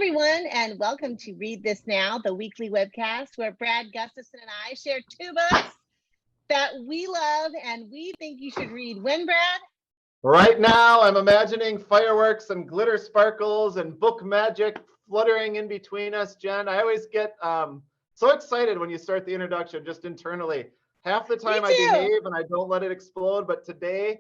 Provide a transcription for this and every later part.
everyone, and welcome to Read This Now, the weekly webcast where Brad, Gustafson, and I share two books that we love and we think you should read. When, Brad? Right now, I'm imagining fireworks and glitter sparkles and book magic fluttering in between us, Jen. I always get so excited when you start the introduction, just internally. Half the time I behave and I don't let it explode, but today,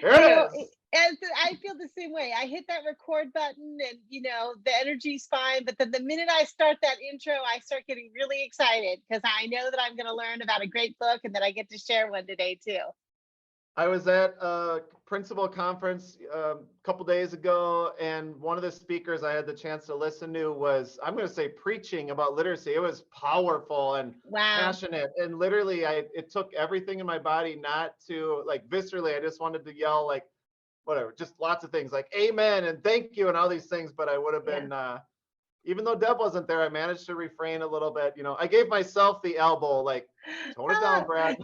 there it is. And I feel the same way. I hit that record button and, the energy's fine. But then the minute I start that intro, I start getting really excited because I know that I'm going to learn about a great book and that I get to share one today, too. I was at a principal conference a couple days ago, and one of the speakers I had the chance to listen to was, I'm going to say, preaching about literacy. It was powerful and passionate. And literally, it took everything in my body not to, viscerally, I just wanted to yell, whatever, just lots of things like amen and thank you and all these things. But I would have been, even though Deb wasn't there, I managed to refrain a little bit. I gave myself the elbow, tone it down, Brad.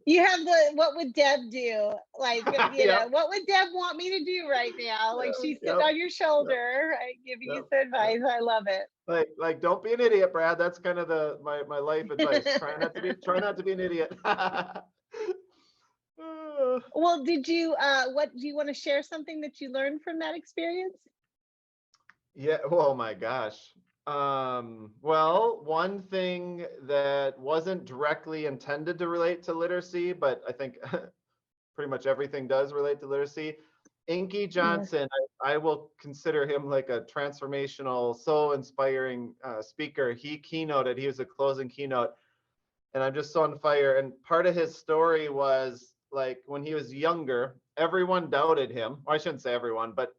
You have what would Deb do? What would Deb want me to do right now? She's sitting on your shoulder, giving you some advice. I love it. Don't be an idiot, Brad. That's kind of my life advice. Try not to be an idiot. Well, did you what do you want to share something that you learned from that experience? Yeah, oh my gosh. Well, one thing that wasn't directly intended to relate to literacy, but I think pretty much everything does relate to literacy. Inky Johnson, I will consider him like a transformational, so inspiring speaker. He keynoted, he was a closing keynote, and I'm just so on fire. And part of his story was when he was younger, everyone doubted him. Well, I shouldn't say everyone, but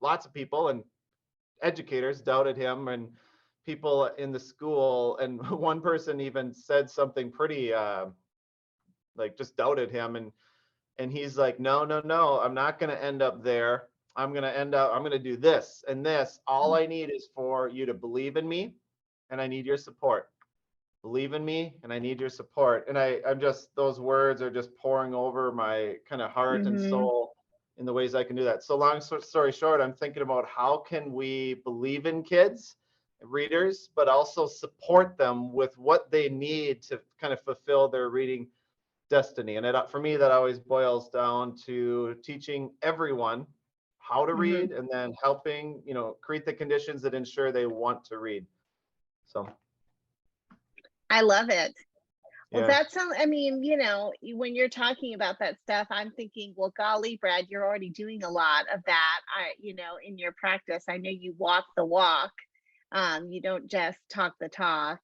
lots of people and educators doubted him, and people in the school, and one person even said something pretty just doubted him, and he's like, no, I'm not going to end up there. I'm going to do this and this. All I need is for you to believe in me, and I need your support. Believe in me, and I need your support. And I'm just, those words are just pouring over my kind of heart and soul in the ways I can do that. So long story short, I'm thinking about how can we believe in kids, readers, but also support them with what they need to kind of fulfill their reading destiny. And for me, that always boils down to teaching everyone how to read, and then helping, create the conditions that ensure they want to read. So I love it. Well, that sounds, when you're talking about that stuff, I'm thinking, well, golly, Brad, you're already doing a lot of that, in your practice. I know you walk the walk. You don't just talk the talk.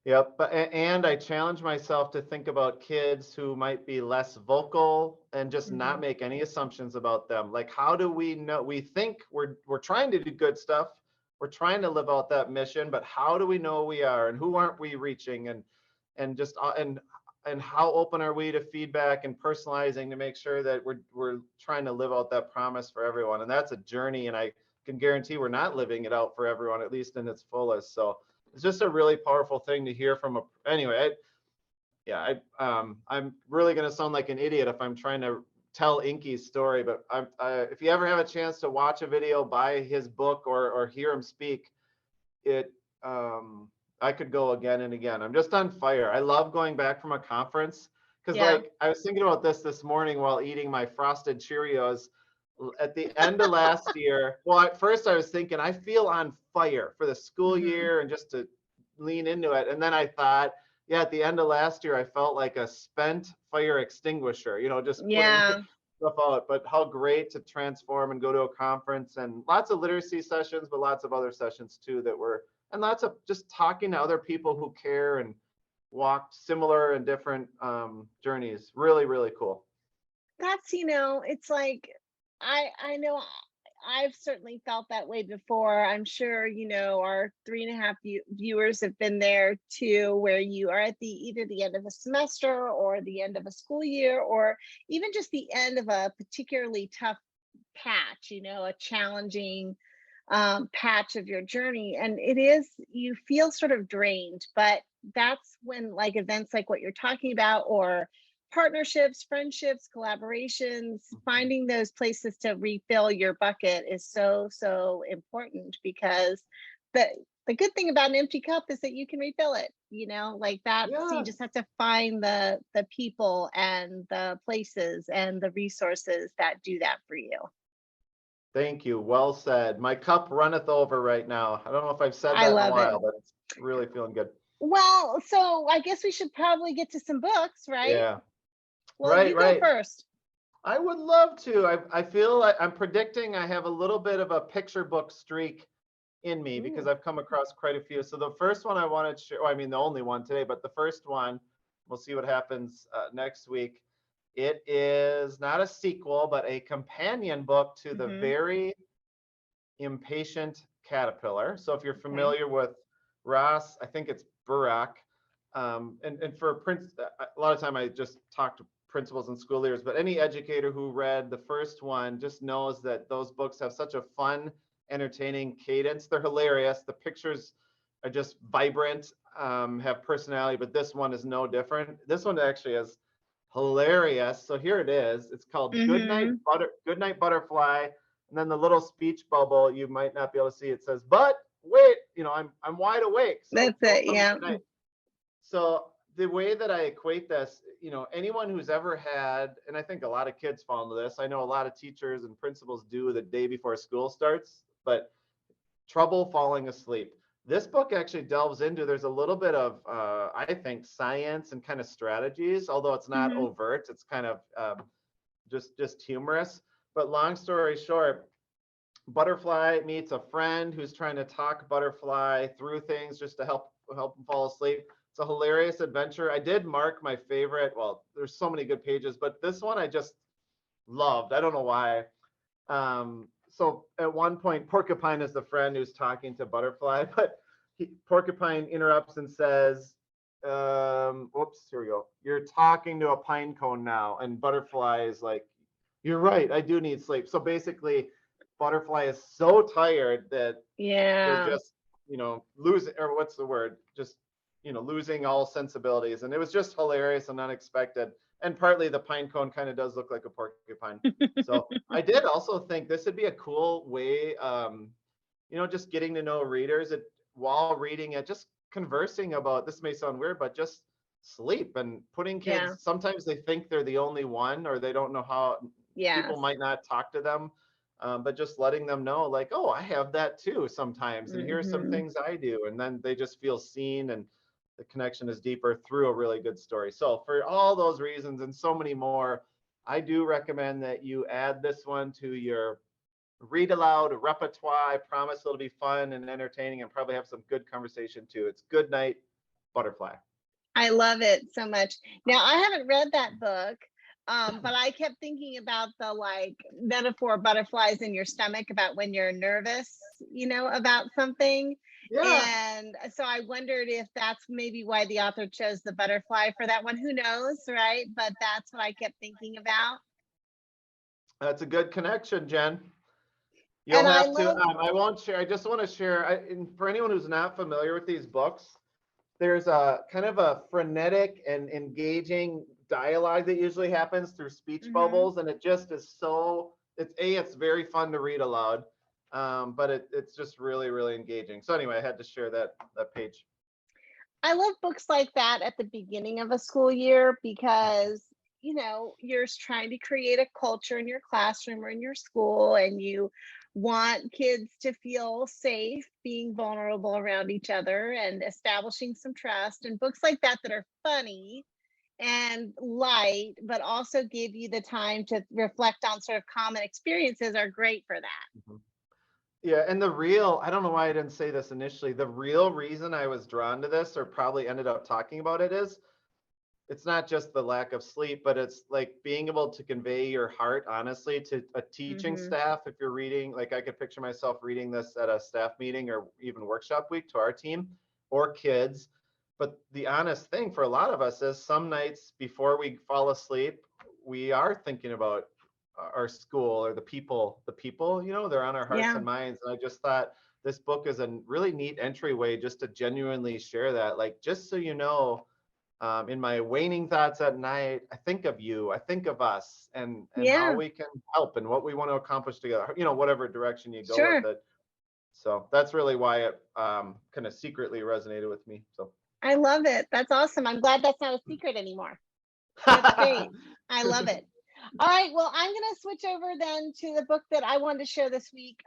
Yep. And I challenge myself to think about kids who might be less vocal and just not make any assumptions about them. How do we know? We think we're trying to do good stuff. We're trying to live out that mission, but how do we know we are, and who aren't we reaching, and how open are we to feedback and personalizing to make sure that we're trying to live out that promise for everyone? And that's a journey, and I can guarantee we're not living it out for everyone, at least in its fullest. So it's just a really powerful thing to hear from I'm really going to sound like an idiot if I'm trying to tell Inky's story, but if you ever have a chance to watch a video, buy his book or hear him speak, I could go again and again. I'm just on fire. I love going back from a conference because I was thinking about this morning while eating my frosted Cheerios at the end of last year. Well, at first I was thinking I feel on fire for the school year and just to lean into it. And then I thought, at the end of last year, I felt like a spent fire extinguisher, just putting stuff out. But how great to transform and go to a conference, and lots of literacy sessions, but lots of other sessions too and lots of just talking to other people who care and walked similar and different journeys. Really, really cool. That's, it's like, I know I've certainly felt that way before. I'm sure, our 3.5 viewers have been there too, where you are at either the end of a semester or the end of a school year, or even just the end of a particularly tough patch, a challenging patch of your journey. And you feel sort of drained, but that's when events like what you're talking about, or partnerships, friendships, collaborations, finding those places to refill your bucket is so, so important, because the the good thing about an empty cup is that you can refill it, like that. So you just Yes. have to find the people and the places and the resources that do that for you. Thank you. Well said. My cup runneth over right now. I don't know if I've said I that in a love it. while, but it's really feeling good. Well, so I guess we should probably get to some books, right? Yeah. Well, Right, you go right. first. I would love to. I feel like I'm predicting I have a little bit of a picture book streak in me because Ooh. I've come across quite a few. So the first one I wanted to share, well, I mean, the only one today, but the first one, we'll see what happens next week. It is not a sequel, but a companion book to the Mm-hmm. Very Impatient Caterpillar. So if you're Okay. familiar with Ross, I think it's Burach. And for a lot of time I just talk to principals and school leaders, but any educator who read the first one just knows that those books have such a fun, entertaining cadence. They're hilarious. The pictures are just vibrant, have personality, but this one is no different. This one actually is hilarious. So here it is. It's called Mm-hmm. Goodnight Butterfly. And then the little speech bubble, you might not be able to see, it says, but wait, I'm wide awake, so That's don't it. tell me Yeah. goodnight. So the way that I equate this, anyone who's ever had, and I think a lot of kids fall into this, I know a lot of teachers and principals do the day before school starts, but trouble falling asleep. This book actually delves into, there's a little bit of, I think, science and kind of strategies, although it's not Mm-hmm. overt, it's kind of just humorous. But long story short, Butterfly meets a friend who's trying to talk Butterfly through things just to help him fall asleep. It's a hilarious adventure. I did mark my favorite. Well, there's so many good pages, but this one I just loved. I don't know why. So at one point, Porcupine is the friend who's talking to Butterfly, but Porcupine interrupts and says, "Whoops, here we go. You're talking to a pine cone now." And Butterfly is like, "You're right. I do need sleep." So basically, Butterfly is so tired that they're Yeah. just, losing, or what's the word? Just, losing all sensibilities. And it was just hilarious and unexpected. And partly the pine cone kind of does look like a porcupine. So I did also think this would be a cool way, just getting to know readers while reading it, just conversing about, this may sound weird, but just sleep and putting Yeah. kids, sometimes they think they're the only one, or they don't know how people Yes. might not talk to them. But just letting them know, like, oh, I have that too sometimes, and here's some Mm-hmm. things I do, and then they just feel seen, and the connection is deeper through a really good story. So for all those reasons and so many more, I do recommend that you add this one to your read aloud repertoire. I promise it'll be fun and entertaining, and probably have some good conversation too. It's Goodnight Butterfly. I love it so much. Now, I haven't read that book, but I kept thinking about the like metaphor butterflies in your stomach about when you're nervous, about something. Yeah, And so I wondered if that's maybe why the author chose the butterfly for that one. Who knows, right? But that's what I kept thinking about. that's a good connection, Jen. You'll And I have to, love, I won't share. I just want to share, for anyone who's not familiar with these books, there's a kind of a frenetic and engaging dialogue that usually happens through speech mhm. bubbles, and it just is so, it's very fun to read aloud, but it's just really, really engaging. So anyway, I had to share that page. I love books like that at the beginning of a school year, because you're trying to create a culture in your classroom or in your school, and you want kids to feel safe being vulnerable around each other and establishing some trust. And books like that are funny and light but also give you the time to reflect on sort of common experiences are great for that. Mhm. Yeah, and I don't know why I didn't say this initially. The real reason I was drawn to this, or probably ended up talking about it, is it's not just the lack of sleep, but it's like being able to convey your heart honestly to a teaching Mhm. staff. If you're reading, like I could picture myself reading this at a staff meeting or even workshop week to our team or kids. But the honest thing for a lot of us is some nights before we fall asleep, we are thinking about our school or the people, they're on our hearts Yeah. and minds. And I just thought this book is a really neat entryway just to genuinely share that. Like, just so you know, in my waning thoughts at night, I think of you, I think of us, and how Yeah, we can help and what we want to accomplish together, whatever direction you go with sure. it. So that's really why it kind of secretly resonated with me. So I love it. That's awesome. I'm glad that's not a secret anymore. That's great. I love it. All right. Well, I'm going to switch over then to the book that I wanted to share this week.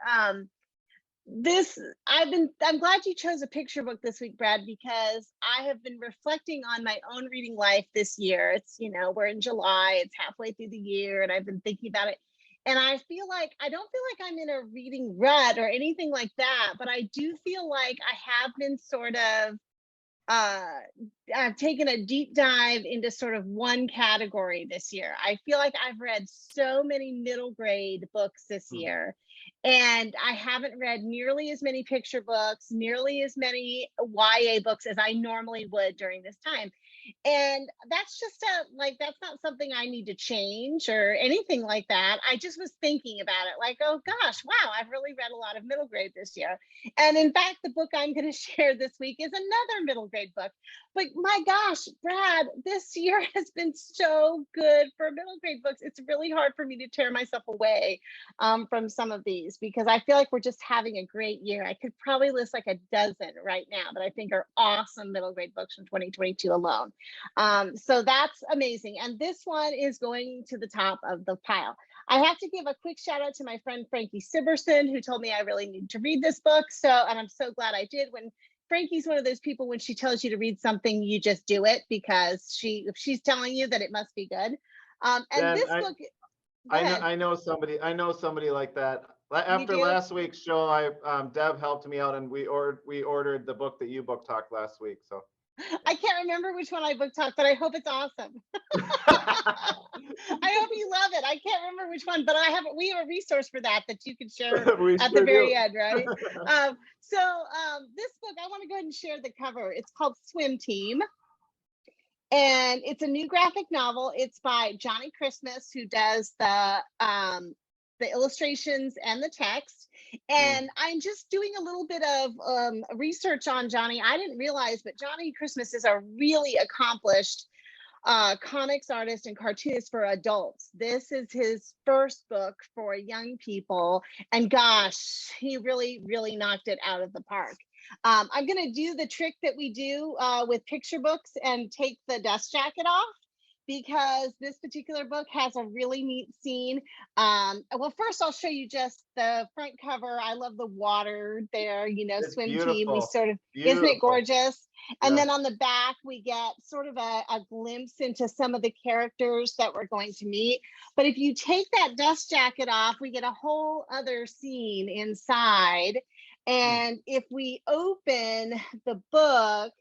This I'm glad you chose a picture book this week, Brad, because I have been reflecting on my own reading life this year. It's, we're in July, it's halfway through the year, and I've been thinking about it. And I feel like I don't feel like I'm in a reading rut or anything like that, but I do feel like I have been sort of uh I've taken a deep dive into sort of one category this year. I feel like I've read so many middle grade books this year, and I haven't read nearly as many picture books, nearly as many YA books as I normally would during this time. And that's just that's not something I need to change or anything like that. I just was thinking about it like, oh gosh, wow, I've really read a lot of middle grade this year. And in fact, the book I'm going to share this week is another middle grade book. But my gosh, Brad, this year has been so good for middle grade books. It's really hard for me to tear myself away from some of these because I feel like we're just having a great year. I could probably list like a dozen right now that I think are awesome middle grade books from 2022 alone. So that's amazing. And this one is going to the top of the pile. I have to give a quick shout out to my friend Frankie Siberson, who told me I really need to read this book. And I'm so glad I did. When Frankie's one of those people, when she tells you to read something, you just do it because she's telling you that it must be good. And Jen, this book, go ahead. I know somebody like that. You After do? last week's show, Deb helped me out, and we ordered the book that you book talked last week. So I can't remember which one I book talked, but I hope it's awesome. I hope you love it. I can't remember which one, but we have a resource for that you can share we at the sure very do. end, right? This book, I want to go ahead and share the cover. It's called Swim Team, and it's a new graphic novel. It's by Johnnie Christmas, who does the illustrations and the text. And I'm just doing a little bit of research on Johnnie. I didn't realize, but Johnnie Christmas is a really accomplished comics artist and cartoonist for adults. This is his first book for young people, and gosh, he really, really knocked it out of the park. I'm going to do the trick that we do with picture books and take the dust jacket off, because this particular book has a really neat scene. Well, first I'll show you just the front cover. I love the water there, It's swim team. We beautiful. sort of, isn't it Beautiful. gorgeous? And Yeah. then on the back, we get sort of a glimpse into some of the characters that we're going to meet. But if you take that dust jacket off, we get a whole other scene inside. And if we open the book,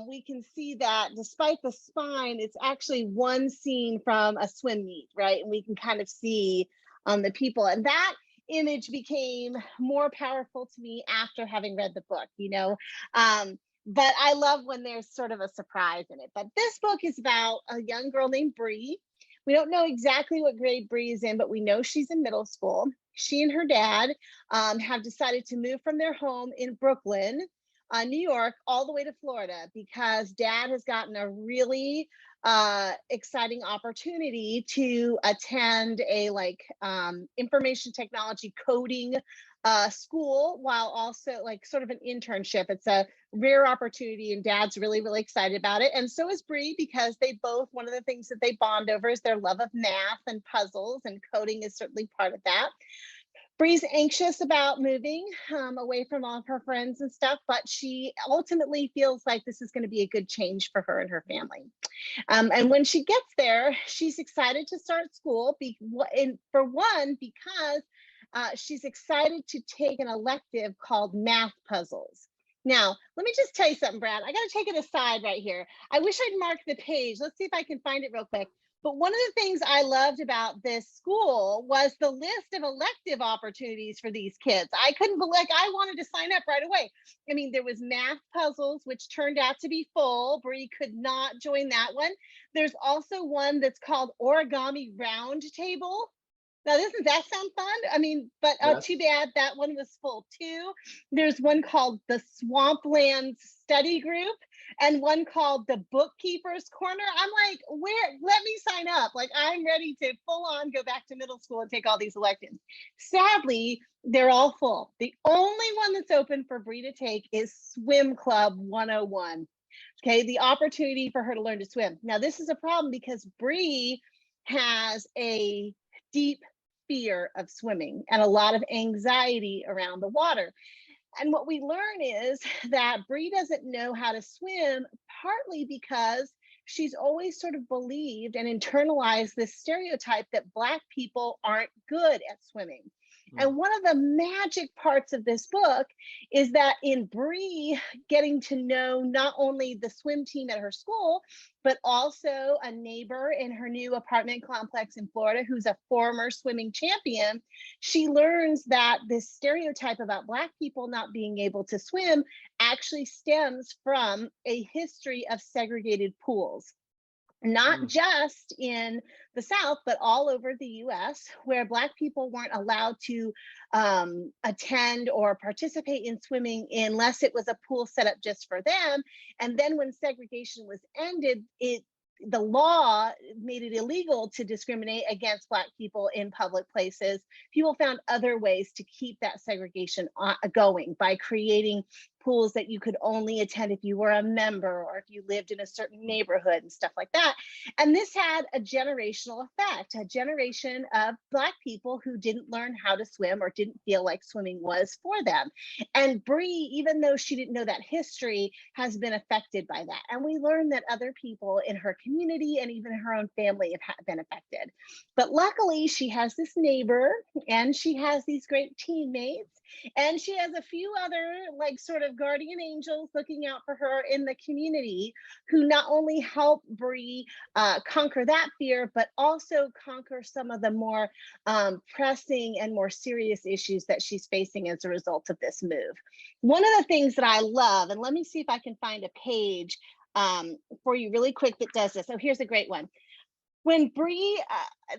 we can see that despite the spine, it's actually one scene from a swim meet, right? And we can kind of see the people. And that image became more powerful to me after having read the book, but I love when there's sort of a surprise in it. But this book is about a young girl named Bree. We don't know exactly what grade Bree is in, but we know she's in middle school. She and her dad have decided to move from their home in Brooklyn, New York, all the way to Florida because dad has gotten a really exciting opportunity to attend a information technology coding school, while also sort of an internship. It's a rare opportunity, and dad's really, really excited about it. And so is Bree, because one of the things that they bond over is their love of math and puzzles, and coding is certainly part of that. Bree's anxious about moving away from all of her friends and stuff, but she ultimately feels like this is going to be a good change for her and her family. And when she gets there, she's excited to start school, for one, because she's excited to take an elective called math puzzles. Now, let me just tell you something, Brad. I got to take it aside right here. I wish I'd marked the page. Let's see if I can find it real quick. But one of the things I loved about this school was the list of elective opportunities for these kids. I couldn't believe, I wanted to sign up right away. I mean, there was math puzzles, which turned out to be full. Bree could not join that one. There's also one that's called Origami Round Table. Now, doesn't that sound fun? I mean, but Yes. too bad that one was full too. There's one called the Swamplands Study Group. and one called The Bookkeeper's Corner. I'm like, let me sign up. Like, I'm ready to full on go back to middle school and take all these electives. Sadly, they're all full. The only one that's open for Bree to take is Swim Club 101. Okay, the opportunity for her to learn to swim. Now, this is a problem because Bree has a deep fear of swimming and a lot of anxiety around the water. And what we learn is that Bree doesn't know how to swim, partly because she's always sort of believed and internalized this stereotype that Black people aren't good at swimming. And one of the magic parts of this book is that in Bree getting to know not only the swim team at her school, but also a neighbor in her new apartment complex in Florida who's a former swimming champion, she learns that this stereotype about Black people not being able to swim actually stems from a history of segregated pools. Not just in the South, but all over the US, where Black people weren't allowed to attend or participate in swimming unless it was a pool set up just for them. And then when segregation was ended, the law made it illegal to discriminate against Black people in public places. People found other ways to keep that segregation going by creating pools that you could only attend if you were a member or if you lived in a certain neighborhood and stuff like that. And this had a generational effect, a generation of Black people who didn't learn how to swim or didn't feel like swimming was for them. And Bree, even though she didn't know that history, has been affected by that. And we learned that other people in her community and even her own family have been affected. But luckily, she has this neighbor and she has these great teammates. And she has a few other like sort of guardian angels looking out for her in the community who not only help Bree conquer that fear, but also conquer some of the more pressing and more serious issues that she's facing as a result of this move. One of the things that I love, and let me see if I can find a page for you really quick that does this. Oh, here's a great one. When Bree,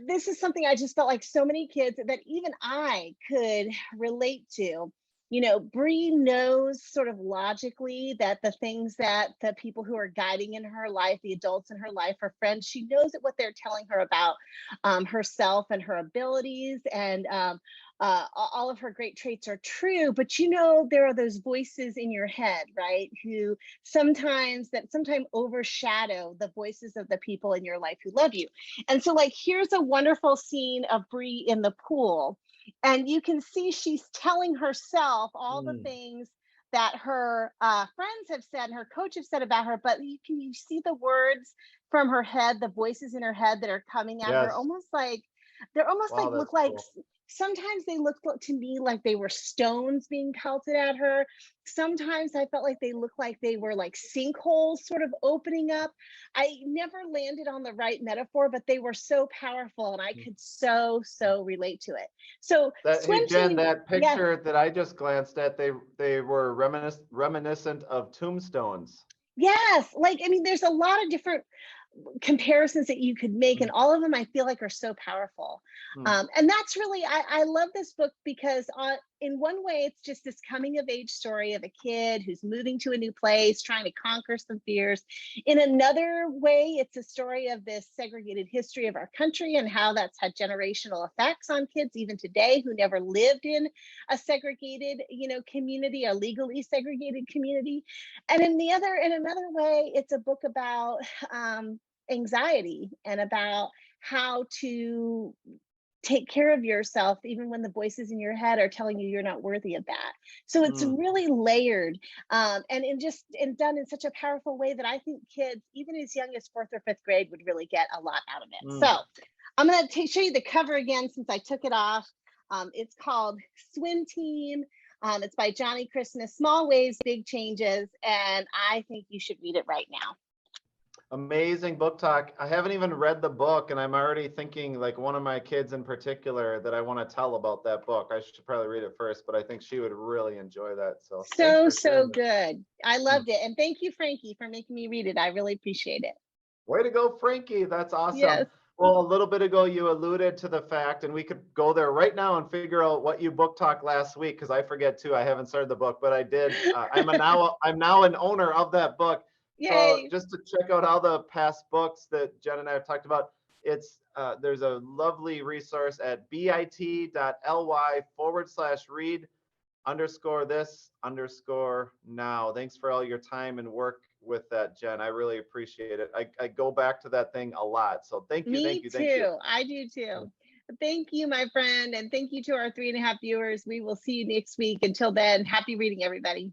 this is something I just felt like so many kids that even I could relate to. You know, Bree knows sort of logically that the things that the people who are guiding in her life, the adults in her life, her friends, she knows that what they're telling her about herself and her abilities and all of her great traits are true. But you know, there are those voices in your head, right? Who sometimes overshadow the voices of the people in your life who love you. And so like, here's a wonderful scene of Bree in the pool. And you can see she's telling herself all the things that her friends have said and her coach have said about her, but you see the words from her head, the voices in her head that are coming at her, almost like they're almost Wow, like look that's like cool. sometimes they look to me like they were stones being pelted at her. Sometimes I felt like they looked like they were like sinkholes sort of opening up. I never landed on the right metaphor, but they were so powerful and I could so relate to it. So Hey, swim Jen, team, that yeah. picture that I just glanced at, they were reminiscent of tombstones. Yes, like I mean, there's a lot of different comparisons that you could make, and all of them I feel like are so powerful. And that's really, I love this book because in one way it's just this coming of age story of a kid who's moving to a new place, trying to conquer some fears. In another way, it's a story of this segregated history of our country and how that's had generational effects on kids even today who never lived in a segregated, community, a legally segregated community. And in another way, it's a book about anxiety and about how to take care of yourself even when the voices in your head are telling you you're not worthy of that. So it's really layered and done in such a powerful way that I think kids even as young as 4th or 5th grade would really get a lot out of it. So I'm going to show you the cover again since I took it off. It's called Swim Team. It's by Johnnie Christmas, Small Waves, Big Changes, and I think you should read it right now. Amazing book talk. I haven't even read the book, and I'm already thinking like one of my kids in particular that I want to tell about that book. I should probably read it first, but I think she would really enjoy that. So thanks for sharing that. Good. I loved it. And thank you, Frankie, for making me read it. I really appreciate it. Way to go, Frankie. That's awesome. Yes. Well, a little bit ago, you alluded to the fact, and we could go there right now and figure out what you book talked last week, because I forget too. I haven't started the book, but I did. I'm now an owner of that book. Yay. just to check out all the past books that Jen and I have talked about, it's there's a lovely resource at bit.ly/read_this_now. Thanks for all your time and work with that, Jen. I really appreciate it. I go back to that thing a lot. So thank you, thank Me you, thank you. too. I do too. Thank you, my friend. And thank you to our 3.5 viewers. We will see you next week. Until then, happy reading, everybody.